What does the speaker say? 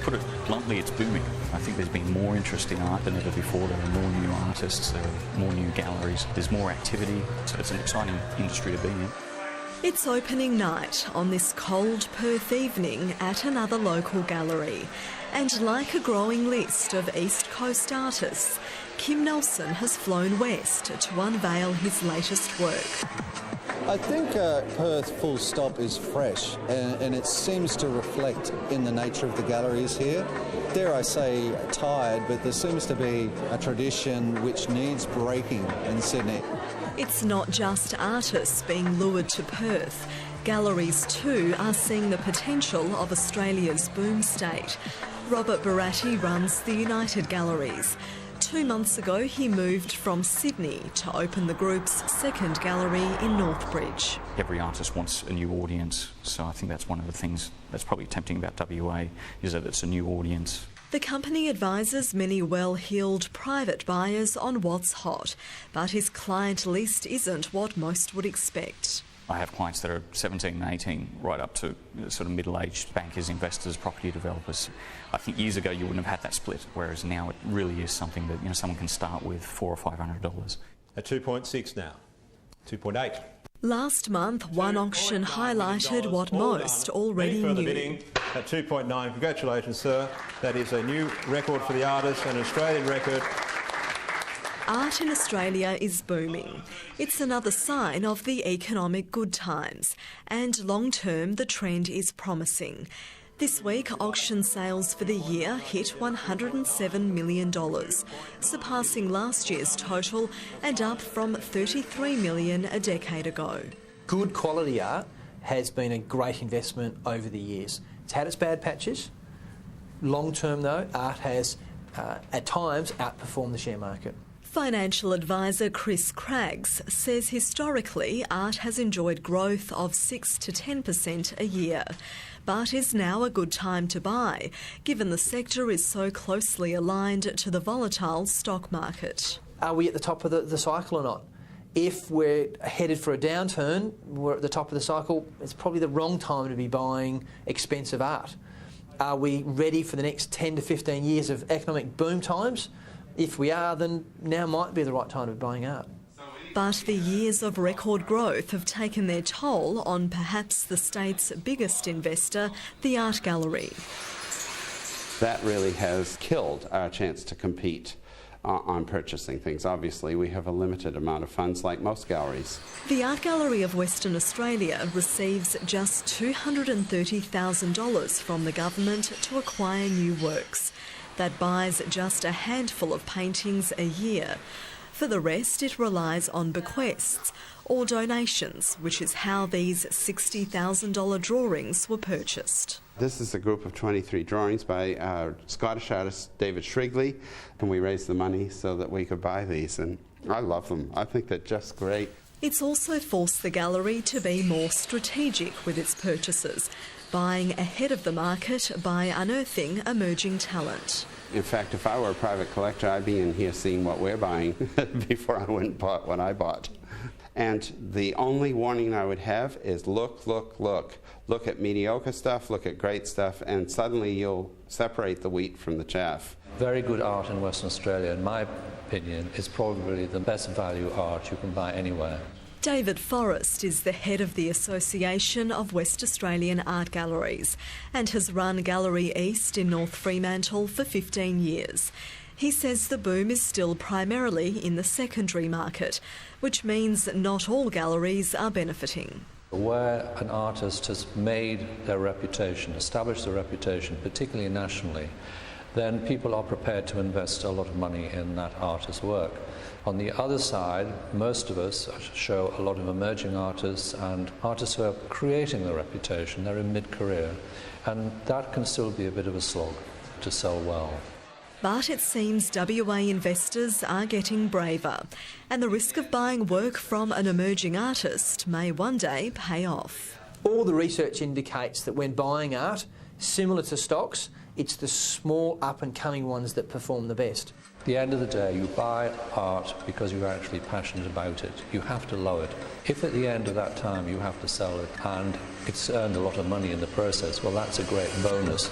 put it bluntly, it's booming. I think there's been more interest in art than ever before. There are more new artists, there are more new galleries, there's more activity, so it's an exciting industry to be in. It's opening night on this cold Perth evening at another local gallery. And like a growing list of East Coast artists, Kim Nelson has flown west to unveil his latest work. I think Perth full stop is fresh and it seems to reflect in the nature of the galleries here. Dare I say tired, but there seems to be a tradition which needs breaking in Sydney. It's not just artists being lured to Perth. Galleries too are seeing the potential of Australia's boom state. Robert Baratti runs the United Galleries. 2 months ago, he moved from Sydney to open the group's second gallery in Northbridge. Every artist wants a new audience, so I think that's one of the things that's probably tempting about WA, is that it's a new audience. The company advises many well-heeled private buyers on what's hot, but his client list isn't what most would expect. I have clients that are 17 and 18, right up to sort of middle-aged bankers, investors, property developers. I think years ago you wouldn't have had that split, whereas now it really is something that someone can start with $400 or $500. At 2.6 now, 2.8. Last month, one auction highlighted what most already knew. Bidding at 2.9. Congratulations, sir. That is a new record for the artist, an Australian record. Art in Australia is booming. It's another sign of the economic good times, and long-term the trend is promising. This week, auction sales for the year hit $107 million, surpassing last year's total and up from $33 million a decade ago. Good quality art has been a great investment over the years. It's had its bad patches. Long-term, though, art has at times outperformed the share market. Financial advisor Chris Craggs says historically art has enjoyed growth of 6 to 10% a year, but is now a good time to buy, given the sector is so closely aligned to the volatile stock market. Are we at the top of the cycle or not? If we're headed for a downturn, we're at the top of the cycle, it's probably the wrong time to be buying expensive art. Are we ready for the next 10 to 15 years of economic boom times? If we are, then now might be the right time to be buying art. But the years of record growth have taken their toll on perhaps the state's biggest investor, the art gallery. That really has killed our chance to compete on purchasing things. Obviously, we have a limited amount of funds like most galleries. The Art Gallery of Western Australia receives just $230,000 from the government to acquire new works. That buys just a handful of paintings a year. For the rest, it relies on bequests or donations, which is how these $60,000 drawings were purchased. This is a group of 23 drawings by Scottish artist David Shrigley, and we raised the money so that we could buy these, and I love them. I think they're just great. It's also forced the gallery to be more strategic with its purchases, buying ahead of the market by unearthing emerging talent. In fact, if I were a private collector, I'd be in here seeing what we're buying before I went and bought what I bought. And the only warning I would have is look, look, look. Look at mediocre stuff, look at great stuff, and suddenly you'll separate the wheat from the chaff. Very good art in Western Australia, in my opinion, is probably the best value art you can buy anywhere. David Forrest is the head of the Association of West Australian Art Galleries and has run Gallery East in North Fremantle for 15 years. He says the boom is still primarily in the secondary market, which means not all galleries are benefiting. Where an artist has made their reputation, established their reputation, particularly nationally, then people are prepared to invest a lot of money in that artist's work. On the other side, most of us show a lot of emerging artists and artists who are creating their reputation. They're in mid-career, and that can still be a bit of a slog to sell well. But it seems WA investors are getting braver, and the risk of buying work from an emerging artist may one day pay off. All the research indicates that when buying art, similar to stocks, it's the small up-and-coming ones that perform the best. At the end of the day, you buy art because you're actually passionate about it. You have to love it. If at the end of that time you have to sell it and it's earned a lot of money in the process, well, that's a great bonus.